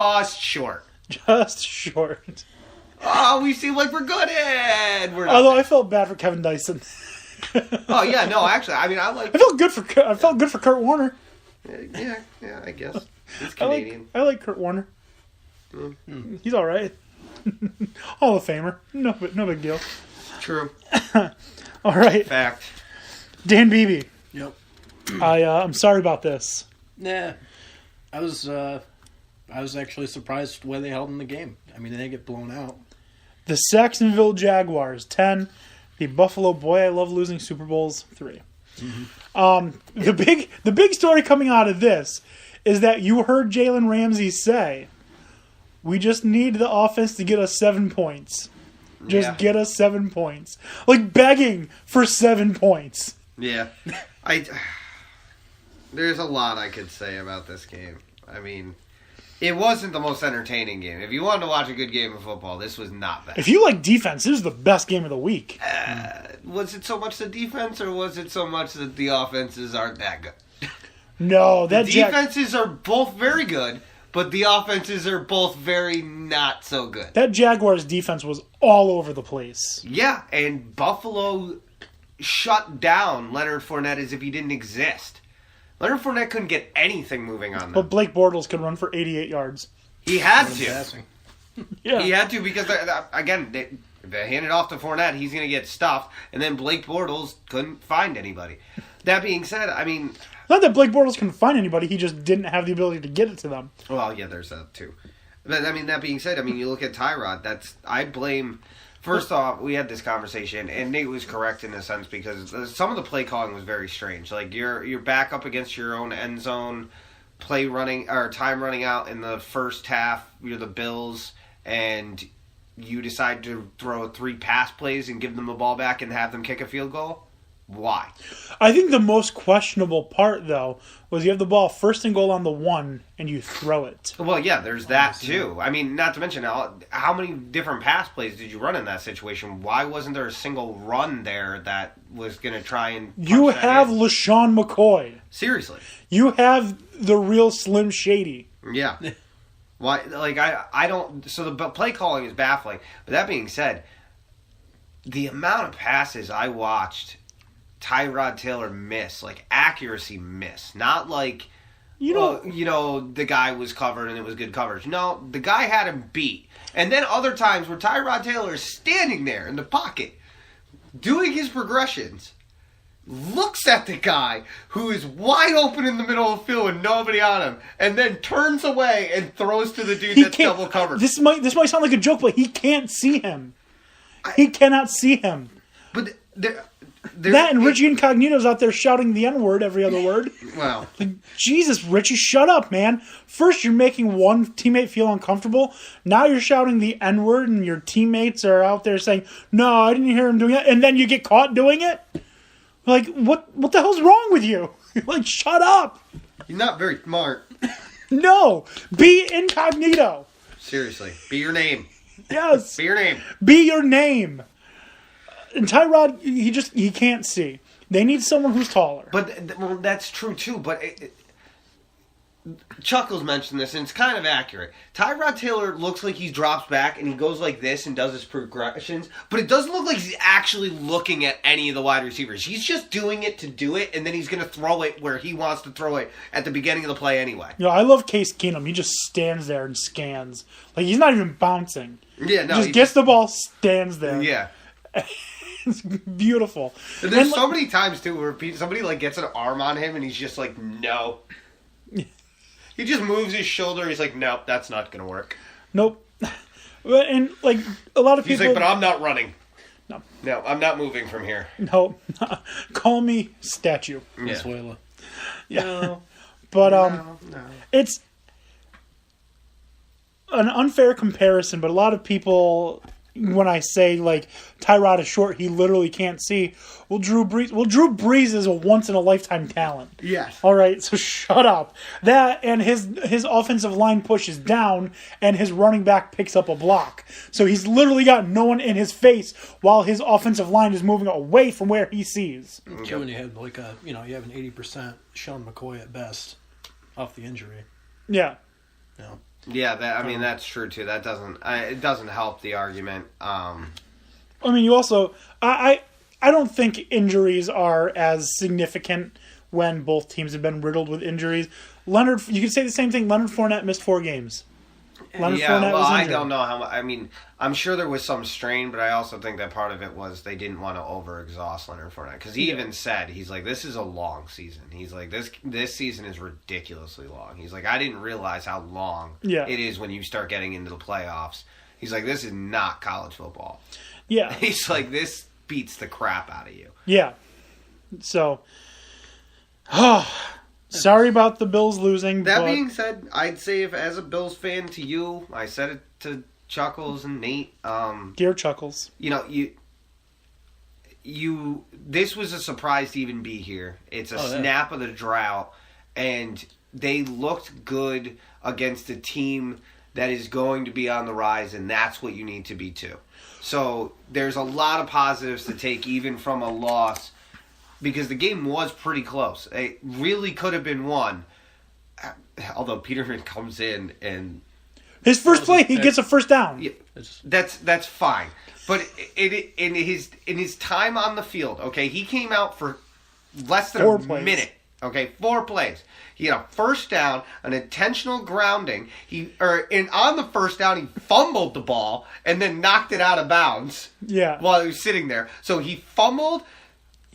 just short. Just short. Oh, we seem like we're good at. Although I felt bad for Kevin Dyson. Oh yeah, no, actually, I mean, I felt good for Kurt Warner. Yeah, I guess he's Canadian. I like Kurt Warner. Mm-hmm. He's all right. Hall of Famer. No big deal. True. All right. Fact. Dan Beebe. Yep. I'm sorry about this. Nah, I was actually surprised the way they held in the game. I mean, they didn't get blown out. The Saxonville Jaguars 10. The Buffalo Boy I Love Losing Super Bowls 3. Mm-hmm. The big story coming out of this is that you heard Jalen Ramsey say, "We just need the offense to get us 7 points. Just get us 7 points." Like begging for 7 points. Yeah. There's a lot I could say about this game. I mean, it wasn't the most entertaining game. If you wanted to watch a good game of football, this was not bad. If you like defense, this was the best game of the week. Was it so much the defense, or was it so much that the offenses aren't that good? No, the defenses are both very good, but the offenses are both very not so good. That Jaguars defense was all over the place. Yeah, and Buffalo shut down Leonard Fournette as if he didn't exist. Leonard Fournette couldn't get anything moving on them. But Blake Bortles could run for 88 yards. He had to. Yeah. He had to because, again, they handed off to Fournette. He's going to get stuffed. And then Blake Bortles couldn't find anybody. That being said, I mean... Not that Blake Bortles couldn't find anybody. He just didn't have the ability to get it to them. Well, yeah, there's that too. But, I mean, that being said, I mean, you look at Tyrod. I blame... First off, we had this conversation, and Nate was correct in a sense because some of the play calling was very strange. Like you're back up against your own end zone, time running out in the first half. You're the Bills, and you decide to throw 3 pass plays and give them the ball back and have them kick a field goal. Why? I think the most questionable part, though, was you have the ball first and goal on the 1, and you throw it. Well, yeah, there's that, too. I mean, not to mention, how many different pass plays did you run in that situation? Why wasn't there a single run there that was going to try and... You have LaShawn McCoy. Seriously. You have the real Slim Shady. Yeah. Why? Like, I don't... So the play calling is baffling. But that being said, the amount of passes I watched... Tyrod Taylor miss, like accuracy miss, not like the guy was covered and it was good coverage. No, the guy had him beat. And then other times where Tyrod Taylor is standing there in the pocket, doing his progressions, looks at the guy who is wide open in the middle of the field with nobody on him, and then turns away and throws to the dude that's double covered. This might sound like a joke, but he can't see him. He cannot see him. But that and Richie Incognito's out there shouting the N-word every other word. Wow. Like, Jesus, Richie, shut up, man. First, you're making one teammate feel uncomfortable. Now you're shouting the N-word and your teammates are out there saying, "No, I didn't hear him doing it." And then you get caught doing it? Like, what the hell's wrong with you? Like, shut up. You're not very smart. No. Be incognito. Seriously. Be your name. Yes. Be your name. Be your name. And Tyrod, he can't see. They need someone who's taller. But well, that's true too. But Chuckles mentioned this, and it's kind of accurate. Tyrod Taylor looks like he drops back and he goes like this and does his progressions, but it doesn't look like he's actually looking at any of the wide receivers. He's just doing it to do it, and then he's going to throw it where he wants to throw it at the beginning of the play anyway. I love Case Keenum. He just stands there and scans. Like, he's not even bouncing. Yeah, no. He just gets the ball, stands there. Yeah. It's beautiful. And there's so many times, too, where somebody, gets an arm on him, and he's just like, no. He just moves his shoulder. He's like, nope, that's not going to work. Nope. And, a lot of people... He's like, but I'm not running. No. No, I'm not moving from here. No. Call me statue. Venezuela. Yeah. No. But, No. It's an unfair comparison, but a lot of people... When I say, Tyrod is short, he literally can't see. Well, Drew Brees is a once-in-a-lifetime talent. Yes. All right, so shut up. That, and his offensive line pushes down, and his running back picks up a block. So he's literally got no one in his face while his offensive line is moving away from where he sees. Too, when you have, you have an 80% Sean McCoy at best off the injury. Yeah. Yeah. Yeah, that's true too. That doesn't it doesn't help the argument. I mean, you also I don't think injuries are as significant when both teams have been riddled with injuries. Leonard, you can say the same thing. Leonard Fournette missed 4 games. Leonard Fournette was injured. I don't know how much. I mean, I'm sure there was some strain, but I also think that part of it was they didn't want to overexhaust Leonard Fournette because he even said he's like, this is a long season. He's like, this season is ridiculously long. He's like, I didn't realize how long it is when you start getting into the playoffs. He's like, this is not college football. Yeah, he's like, this beats the crap out of you. Yeah, so. Sorry about the Bills losing. That being said, I'd say if as a Bills fan to you, I said it to Chuckles and Nate. Dear Chuckles. You know, you this was a surprise to even be here. It's a snap of the drought, and they looked good against a team that is going to be on the rise, and that's what you need to be too. So there's a lot of positives to take even from a loss. Because the game was pretty close. It really could have been won. Although Peterman comes in and... His first play, he gets a first down. Yeah, that's fine. But in his time on the field, okay, he came out for less than 4 a plays. minute. Okay, 4 plays. He had a first down, an intentional grounding. And on the first down, he fumbled the ball and then knocked it out of bounds. Yeah. While he was sitting there. So he fumbled...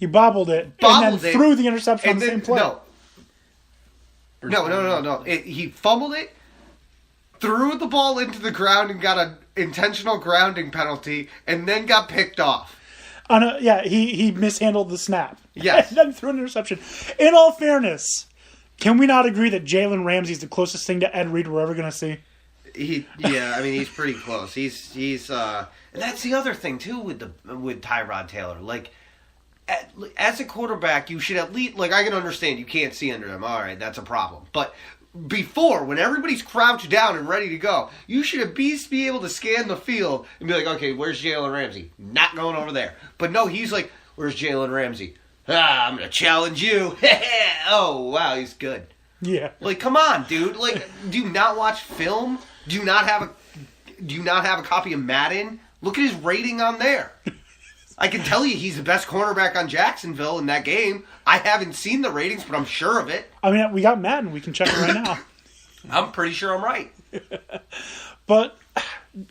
He bobbled it and then threw the interception on the same play. No. He fumbled it, threw the ball into the ground and got an intentional grounding penalty, and then got picked off. He mishandled the snap. Yes. And then threw an interception. In all fairness, can we not agree that Jalen Ramsey's the closest thing to Ed Reed we're ever going to see? He's pretty close. He's and that's the other thing too with Tyrod Taylor. Like, as a quarterback, you should at least, like, I can understand you can't see under him. All right, that's a problem. But before, when everybody's crouched down and ready to go, you should at least be able to scan the field and be like, okay, where's Jalen Ramsey? Not going over there. But no, he's like, where's Jalen Ramsey? I'm going to challenge you. Oh, wow, he's good. Yeah. Like, come on, dude. Like, do you not watch film? Do you not have a copy of Madden? Look at his rating on there. I can tell you he's the best cornerback on Jacksonville in that game. I haven't seen the ratings, but I'm sure of it. I mean, we got Madden. We can check it right now. I'm pretty sure I'm right. But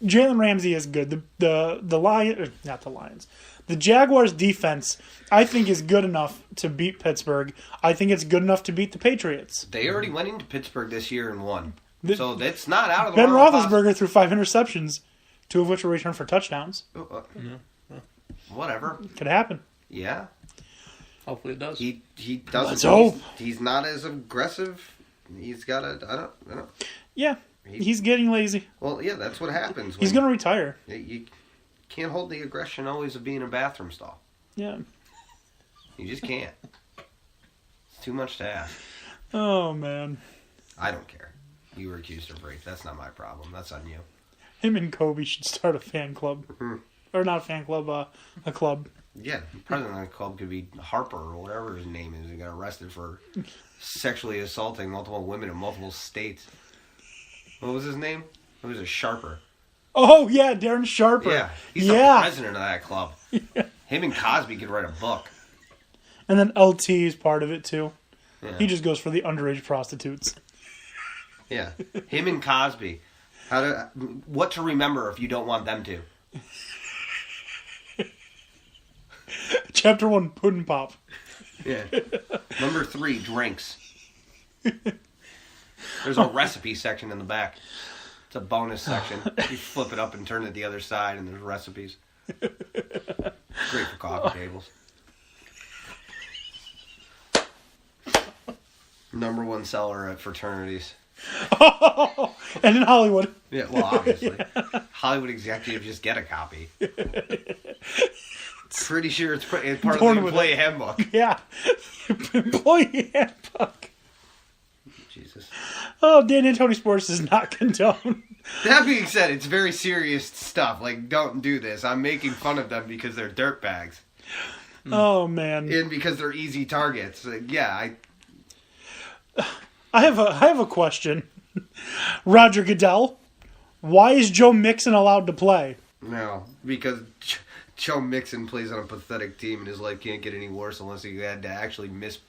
Jalen Ramsey is good. The Lions. The Jaguars' defense, I think, is good enough to beat Pittsburgh. I think it's good enough to beat the Patriots. They already went into Pittsburgh this year and won. So that's not out of the Ben Roethlisberger threw 5 interceptions, 2 of which were returned for touchdowns. Whatever. Could happen. Yeah. Hopefully it does. He doesn't. Let's hope. He's not as aggressive. He's got a... I don't... Yeah. He's getting lazy. Well, yeah, that's what happens. He's going to retire. You can't hold the aggression always of being in a bathroom stall. Yeah. You just can't. It's too much to ask. Oh, man. I don't care. You were accused of rape. That's not my problem. That's on you. Him and Kobe should start a fan club. Mm-hmm. Or not a fan club, a club. Yeah, the president of the club could be Harper or whatever his name is. He got arrested for sexually assaulting multiple women in multiple states. What was his name? It was a Sharper. Oh, yeah, Darren Sharper. Yeah, he's the president of that club. Yeah. Him and Cosby could write a book. And then LT is part of it, too. Yeah. He just goes for the underage prostitutes. Yeah, him and Cosby. What to remember if you don't want them to. Chapter 1, Puddin' Pop. Yeah. Number 3, drinks. There's a recipe section in the back. It's a bonus section. You flip it up and turn it the other side, and there's recipes. Great for coffee tables. Number 1 seller at fraternities. Oh, and in Hollywood. Yeah, well, obviously. Yeah. Hollywood executives just get a copy. Pretty sure it's part of the employee handbook. Yeah. Employee handbook. Jesus. Oh, Dan and Tony Sports does not condone. That being said, it's very serious stuff. Like, don't do this. I'm making fun of them because they're dirtbags. Oh, man. And because they're easy targets. Like, yeah, I have a question. Roger Goodell, why is Joe Mixon allowed to play? No, because Joe Mixon plays on a pathetic team and his life can't get any worse unless he had to actually miss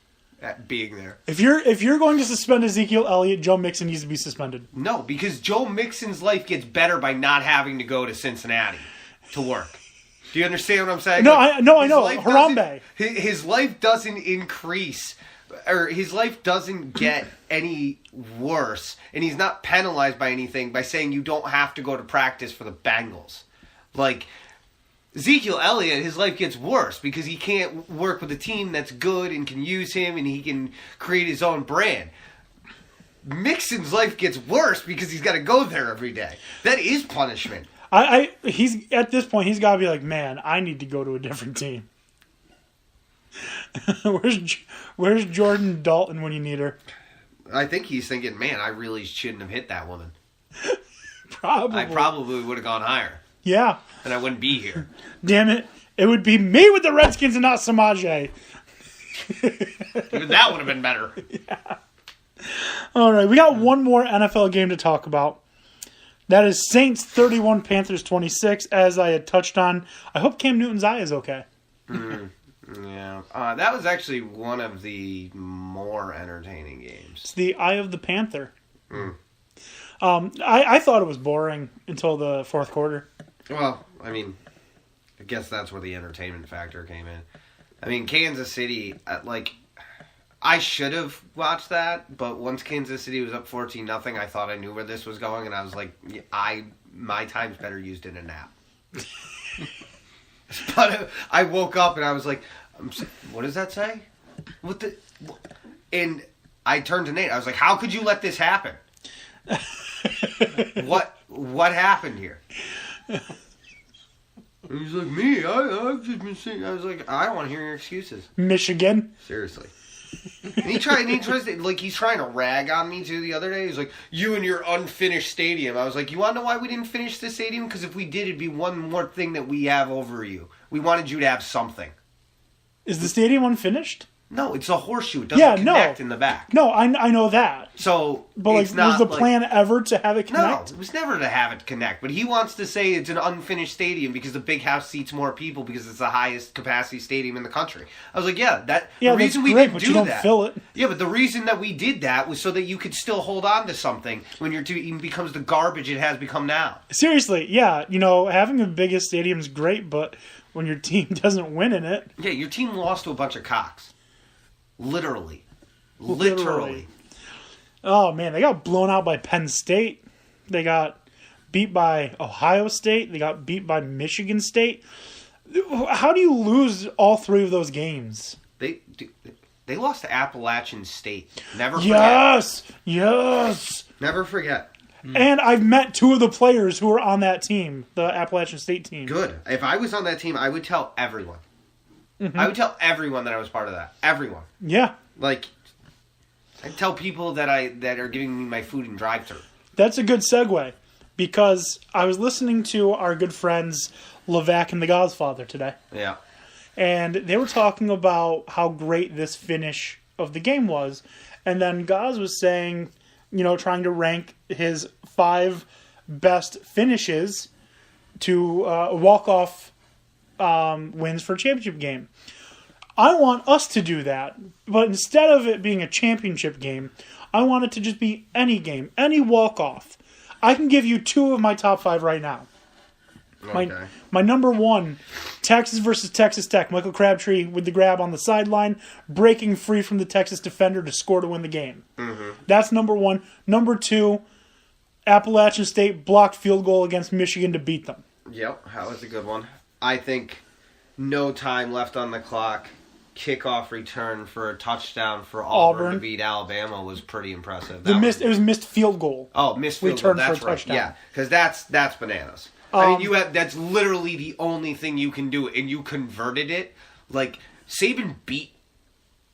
being there. If you're going to suspend Ezekiel Elliott, Joe Mixon needs to be suspended. No, because Joe Mixon's life gets better by not having to go to Cincinnati to work. Do you understand what I'm saying? No, I know. His life Harambe. His life doesn't increase, or his life doesn't get any worse, and he's not penalized by anything by saying you don't have to go to practice for the Bengals. Like, Ezekiel Elliott, his life gets worse because he can't work with a team that's good and can use him and he can create his own brand. Mixon's life gets worse because he's got to go there every day. That is punishment. He's at this point, he's got to be like, man, I need to go to a different team. Where's Jordan Dalton when you need her? I think he's thinking, man, I really shouldn't have hit that woman. Probably. I probably would have gone higher. Yeah. And I wouldn't be here. Damn it. It would be me with the Redskins and not Samaje. Even that would have been better. Yeah. All right. We got one more NFL game to talk about. That is Saints 31, Panthers 26, as I had touched on. I hope Cam Newton's eye is okay. Yeah. That was actually one of the more entertaining games. It's the eye of the Panther. I thought it was boring until the fourth quarter. Well, I mean, I guess that's where the entertainment factor came in. I mean, Kansas City, I should have watched that, but once Kansas City was up 14-0, I thought I knew where this was going, and I was like, my time's better used in a nap. But I woke up and I was like, what does that say? And I turned to Nate. I was like, how could you let this happen? What happened here? And he's like, me? I've just been saying. I was like, I don't want to hear your excuses. Michigan. Seriously. And he's trying to rag on me too the other day. He's like, you and your unfinished stadium. I was like, you want to know why we didn't finish the stadium? Because if we did, it'd be one more thing that we have over you. We wanted you to have something. Is the stadium unfinished? No, it's a horseshoe. It doesn't connect in the back. No, I know that. So, but was the plan ever to have it connect? No, it was never to have it connect. But he wants to say it's an unfinished stadium because the big house seats more people because it's the highest capacity stadium in the country. I was like, the reason we didn't do that. Fill it. Yeah, but the reason that we did that was so that you could still hold on to something when your team becomes the garbage it has become now. Seriously, yeah. Having the biggest stadium is great, but when your team doesn't win in it. Yeah, your team lost to a bunch of cocks. Literally. Oh, man, they got blown out by Penn State. They got beat by Ohio State. They got beat by Michigan State. How do you lose all three of those games? They lost to Appalachian State. Never forget. Yes. Never forget. And I've met two of the players who were on that team, the Appalachian State team. Good. If I was on that team, I would tell everyone. Mm-hmm. I would tell everyone that I was part of that. Everyone. Yeah. I'd tell people that are giving me my food in drive-thru. That's a good segue because I was listening to our good friends Levac and the Godfather today. Yeah. And they were talking about how great this finish of the game was. And then Gaz was saying, trying to rank his 5 best finishes to walk-off wins for a championship game. I want us to do that, but instead of it being a championship game, I want it to just be any game, any walk-off. I can give you 2 of my top 5 right now. Okay. My number 1, Texas versus Texas Tech. Michael Crabtree with the grab on the sideline, breaking free from the Texas defender to score to win the game. Mm-hmm. That's number 1. Number 2, Appalachian State blocked field goal against Michigan to beat them. Yep, that was a good one. I think no time left on the clock. Kickoff return for a touchdown for Auburn to beat Alabama was pretty impressive. It was missed field goal. Oh, missed field goal. That's right. Touchdown. Yeah, because that's bananas. That's literally the only thing you can do, and you converted it. Saban beat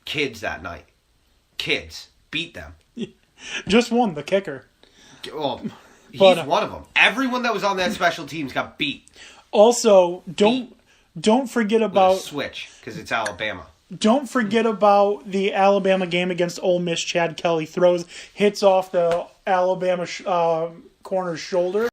kids that night. Kids beat them. Just one, the kicker. Well, he's one of them. Everyone that was on that special teams got beat. Also, don't forget about switch because it's Alabama. Don't forget about the Alabama game against Ole Miss. Chad Kelly hits off the Alabama corner's shoulder.